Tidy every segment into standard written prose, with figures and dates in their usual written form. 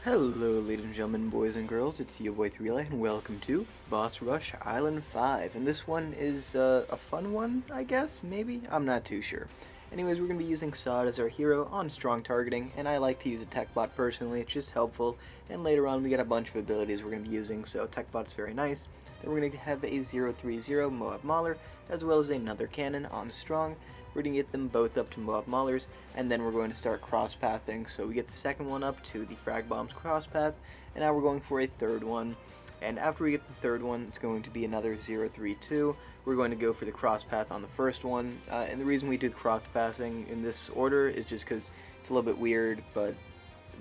Hello, ladies and gentlemen, boys and girls. It's your boy 3 and welcome to Boss Rush Island 5. And this one is a fun one, I guess, maybe? I'm not too sure. Anyways, we're going to be using Sod as our hero on strong targeting, and I like to use a tech bot personally. It's just helpful, and later on we get a bunch of abilities we're going to be using, so tech bot's very nice. Then we're going to have a 030 Moab Mauler, as well as another cannon on strong. We're going to get them both up to Moab Maulers, and then we're going to start cross-pathing. So we get the second one up to the Frag Bombs cross-path, and now we're going for a third one. And after we get the third one, it's going to be another 032. We're going to go for the cross-path on the first one. And the reason we do the cross-pathing in this order is just because it's a little bit weird, but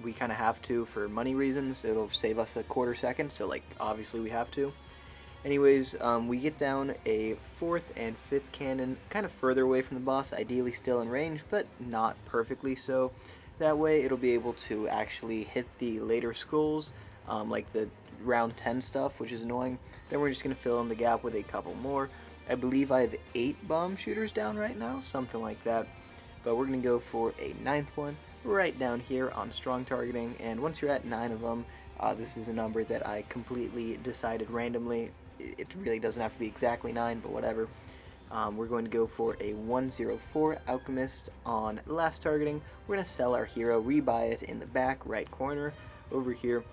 we kind of have to for money reasons. It'll save us a quarter second, so like obviously we have to. Anyways, we get down a fourth and fifth cannon, kind of further away from the boss, ideally still in range, but not perfectly so. That way it'll be able to actually hit the later skulls, like the round 10 stuff, which is annoying. Then we're just going to fill in the gap with a couple more. I believe I have 8 bomb shooters down right now, something like that. But we're going to go for a 9th one right down here on strong targeting, and once you're at 9 of them, this is a number that I completely decided randomly. It really doesn't have to be exactly 9, but whatever. We're going to go for a 104 Alchemist on last targeting. We're going to sell our hero, rebuy it in the back right corner over here,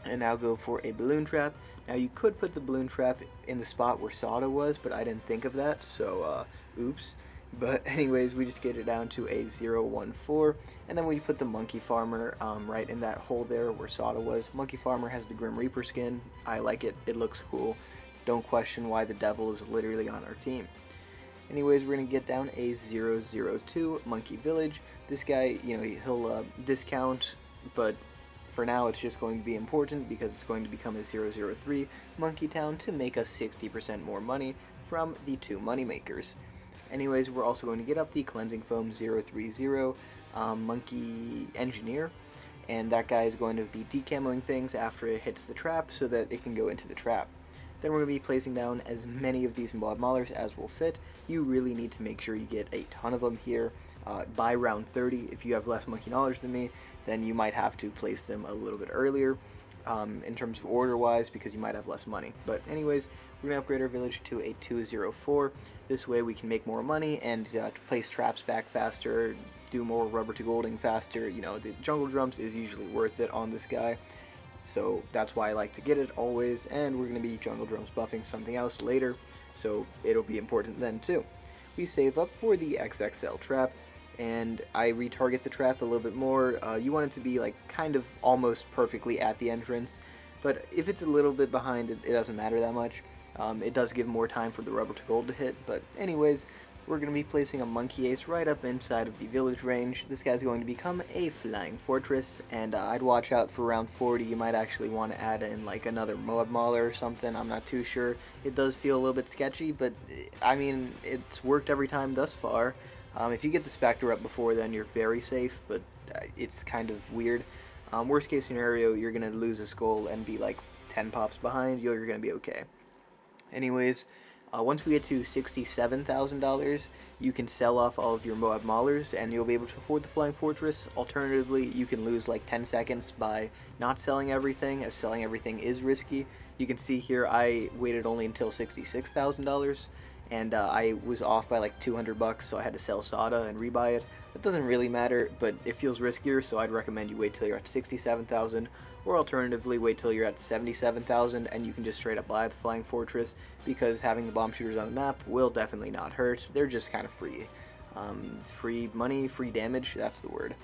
and now go for a balloon trap. Now you could put the balloon trap in the spot where Sada was, but I didn't think of that, so oops. But anyways, we just get it down to a 014, and then we put the Monkey Farmer right in that hole there where Sada was. Monkey Farmer has the Grim Reaper skin. I like it. It looks cool. Don't question why the devil is literally on our team. Anyways, we're going to get down a 002 Monkey Village. This guy, he'll discount, but for now it's just going to be important because it's going to become a 003 Monkey Town to make us 60% more money from the 2 money makers. Anyways, we're also going to get up the Cleansing Foam 030 Monkey Engineer, and that guy is going to be decamoing things after it hits the trap so that it can go into the trap. Then we're going to be placing down as many of these Moab Maulers as will fit. You really need to make sure you get a ton of them here by round 30. If you have less monkey knowledge than me, then you might have to place them a little bit earlier in terms of order-wise because you might have less money. But anyways, we're going to upgrade our village to a 204. This way we can make more money and place traps back faster, do more rubber to golding faster. The jungle drums is usually worth it on this guy. So that's why I like to get it always, and we're going to be jungle drums buffing something else later, so it'll be important then too. We save up for the XXL trap, and I retarget the trap a little bit more. You want it to be like kind of almost perfectly at the entrance, but if it's a little bit behind, it doesn't matter that much. It does give more time for the rubber to gold to hit, but anyways, we're going to be placing a Monkey Ace right up inside of the village range. This guy's going to become a Flying Fortress, and I'd watch out for round 40. You might actually want to add in like another Moab Mauler or something. I'm not too sure. It does feel a little bit sketchy, but I mean, it's worked every time thus far. If you get the Spectre up before then, you're very safe, but it's kind of weird. Worst case scenario, you're going to lose a skull and be like 10 pops behind. You're going to be okay. Anyways, once we get to $67,000, you can sell off all of your Moab Maulers and you'll be able to afford the Flying Fortress. Alternatively, you can lose like 10 seconds by not selling everything, as selling everything is risky. You can see here I waited only until $66,000, and I was off by like 200 bucks, so I had to sell Sada and rebuy it. That doesn't really matter, but it feels riskier, so I'd recommend you wait till you're at 67,000, or alternatively wait till you're at 77,000 and you can just straight up buy the Flying Fortress, because having the bomb shooters on the map will definitely not hurt. They're just kind of free. Free money, free damage, that's the word.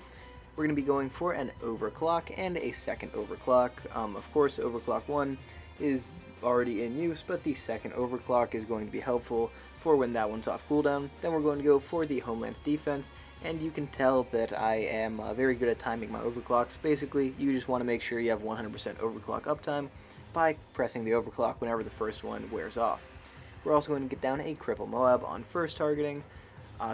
We're going to be going for an overclock and a second overclock. Of course, overclock 1 is already in use, but the second overclock is going to be helpful for when that one's off cooldown. Then we're going to go for the Homeland's Defense, and you can tell that I am very good at timing my overclocks. Basically, you just want to make sure you have 100% overclock uptime by pressing the overclock whenever the first one wears off. We're also going to get down a Cripple Moab on first targeting.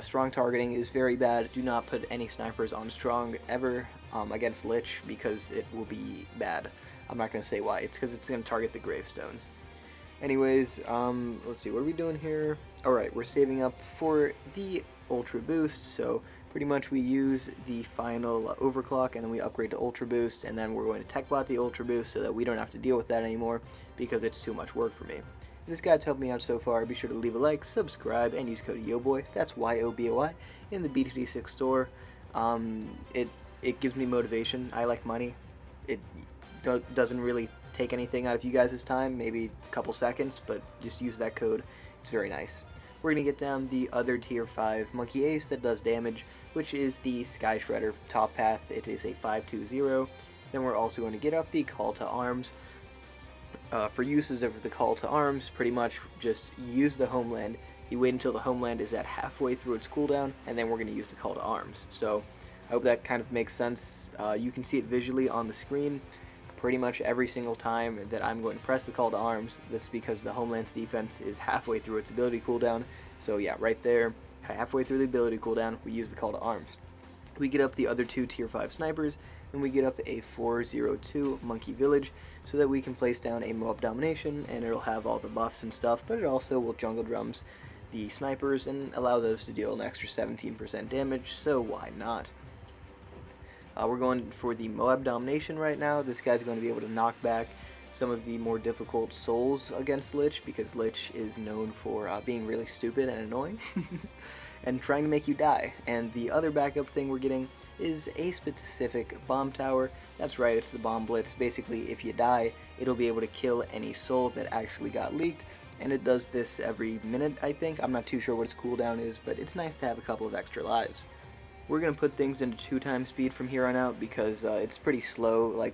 Strong targeting is very bad. Do not put any snipers on strong ever against Lych, because it will be bad. I'm not going to say why. It's because it's going to target the gravestones. Anyways, let's see, what are we doing here? Alright, we're saving up for the Ultra Boost, so Pretty much we use the final overclock and then we upgrade to Ultra Boost, and then we're going to tech bot the Ultra Boost so that we don't have to deal with that anymore because it's too much work for me. If this guide's helped me out so far, be sure to leave a like, subscribe, and use code YOBOY, that's YOBOY, in the BTD6 store. It gives me motivation. I like money. It doesn't really take anything out of you guys' time, maybe a couple seconds, but just use that code. It's very nice. We're going to get down the other tier 5 monkey ace that does damage, which is the Sky Shredder top path. It is a 520. Then we're also going to get up the Call to Arms. For uses of the Call to Arms, pretty much just use the Homeland. You wait until the Homeland is at halfway through its cooldown, and then we're going to use the Call to Arms. So I hope that kind of makes sense. You can see it visually on the screen. Pretty much every single time that I'm going to press the Call to Arms, that's because the Homeland's defense is halfway through its ability cooldown. So yeah, right there, halfway through the ability cooldown, we use the Call to Arms. We get up the other 2 tier 5 snipers, and we get up a 402 Monkey Village so that we can place down a Moab Domination, and it'll have all the buffs and stuff, but it also will jungle drums the snipers and allow those to deal an extra 17% damage, so why not? We're going for the Moab Domination right now. This guy's going to be able to knock back some of the more difficult souls against Lych, because Lych is known for being really stupid and annoying and trying to make you die. And the other backup thing we're getting is a specific bomb tower. That's right, it's the Bomb Blitz. Basically, if you die, it'll be able to kill any soul that actually got leaked, and it does this every minute, I think. I'm not too sure what its cooldown is, but it's nice to have a couple of extra lives. We're going to put things into 2x speed from here on out because it's pretty slow. Like,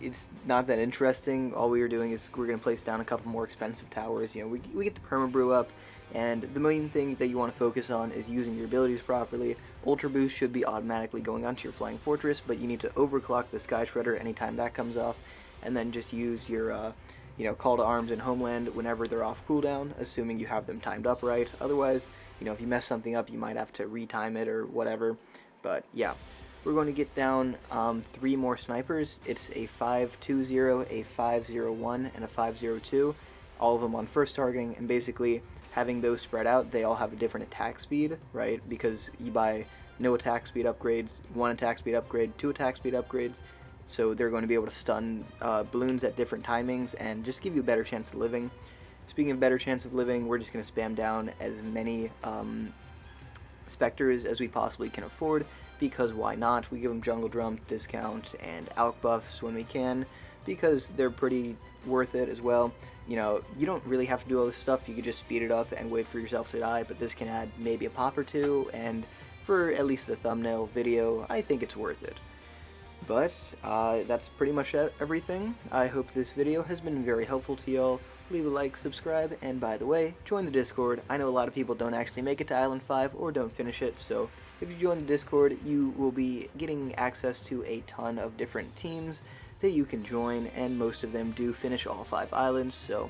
it's not that interesting. All we are doing is we're going to place down a couple more expensive towers. You know, we get the perma-brew up, and the main thing that you want to focus on is using your abilities properly. Ultra Boost should be automatically going onto your Flying Fortress, but you need to overclock the Sky Shredder anytime that comes off, and then just use your Call to Arms and Homeland whenever they're off cooldown, assuming you have them timed up right. Otherwise, if you mess something up, you might have to retime it or whatever. But yeah, we're going to get down 3 more snipers. It's a 520, a 501, and a 502. All of them on first targeting, and basically having those spread out, they all have a different attack speed, right? Because you buy no attack speed upgrades, 1 attack speed upgrade, 2 attack speed upgrades. So they're going to be able to stun balloons at different timings and just give you a better chance of living. Speaking of better chance of living, we're just going to spam down as many Spectres as we possibly can afford, because why not? We give them Jungle Drum discount and Alk buffs when we can, because they're pretty worth it as well. You don't really have to do all this stuff. You could just speed it up and wait for yourself to die, but this can add maybe a pop or two, and for at least the thumbnail video, I think it's worth it. But that's pretty much everything. I hope this video has been very helpful to y'all. Leave a like, subscribe, and by the way, join the Discord. I know a lot of people don't actually make it to Island 5 or don't finish it, so if you join the Discord, you will be getting access to a ton of different teams that you can join, and most of them do finish all 5 islands, so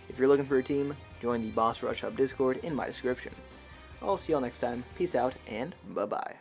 if you're looking for a team, join the Boss Rush Hub Discord in my description. I'll see y'all next time. Peace out, and bye-bye.